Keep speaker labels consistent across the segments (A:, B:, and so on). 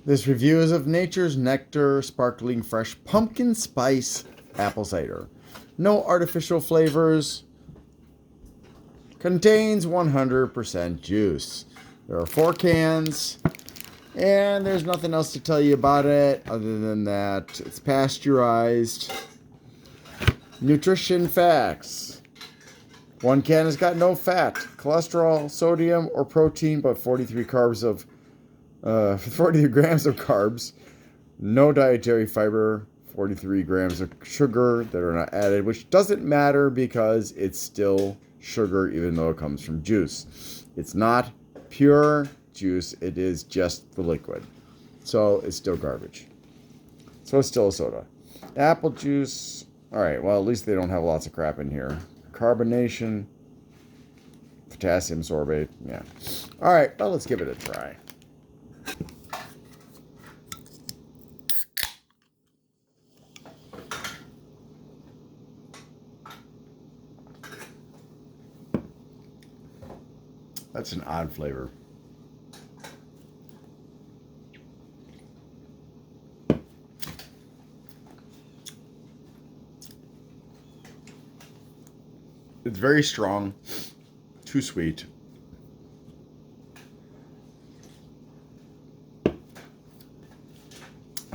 A: This review is of Nature's Nectar Sparkling Fresh Pumpkin Spice Apple Cider. No artificial flavors. Contains 100% juice. There are 4 cans. And there's nothing else to tell you about it other than that it's pasteurized. Nutrition facts. 1 can has got no fat, cholesterol, sodium, or protein, but 43 grams of carbs, no dietary fiber, 43 grams of sugar that are not added, which doesn't matter because it's still sugar even though it comes from juice. It's not pure juice, it is just the liquid. So it's still garbage. So it's still a soda. Apple juice, all right, well, at least they don't have lots of crap in here. Carbonation, potassium sorbate, yeah. All right, well, let's give it a try. That's an odd flavor. It's very strong, too sweet. I'm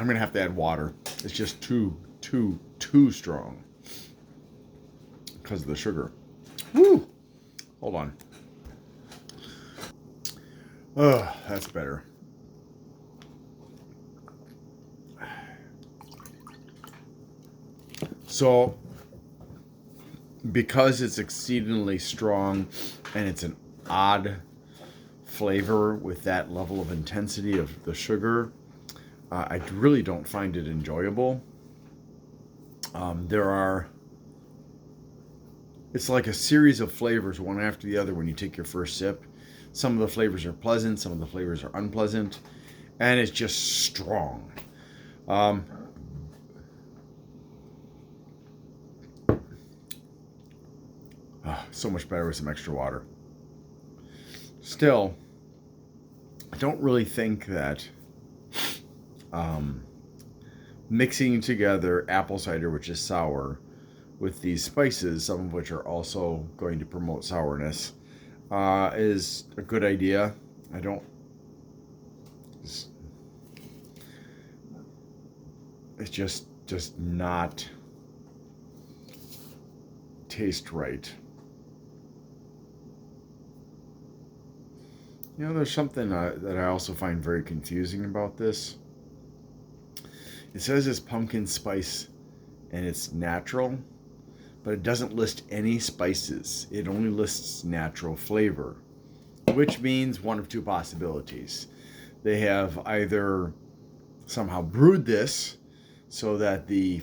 A: gonna have to add water. It's just too strong because of the sugar. Woo! Hold on. Oh, that's better. So, because it's exceedingly strong and it's an odd flavor with that level of intensity of the sugar, I really don't find it enjoyable. It's like a series of flavors, one after the other when you take your first sip. Some of the flavors are pleasant, some of the flavors are unpleasant, and it's just strong. So much better with some extra water. Still, I don't really think that mixing together apple cider, which is sour, with these spices, some of which are also going to promote sourness, is a good idea. It's just not taste right. You know, there's something that I also find very confusing about this. It says it's pumpkin spice and it's natural, but it doesn't list any spices. It only lists natural flavor, which means one of 2 possibilities. They have either somehow brewed this so that the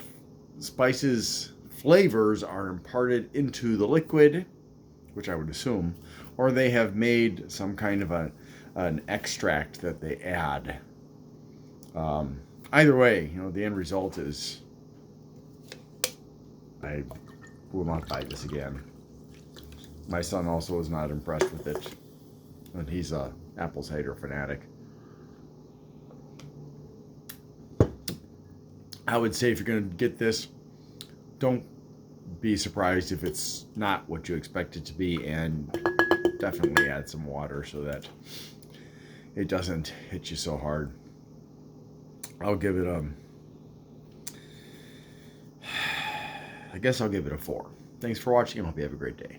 A: spices flavors are imparted into the liquid, which I would assume, or they have made some kind of an extract that they add. Either way, you know, the end result is I will not buy this again. My son also was not impressed with it, and he's a apple cider fanatic. I would say if you're going to get this, don't be surprised if it's not what you expect it to be, and definitely add some water so that it doesn't hit you so hard. I'll give it I guess I'll give it a 4. Thanks for watching, and hope you have a great day.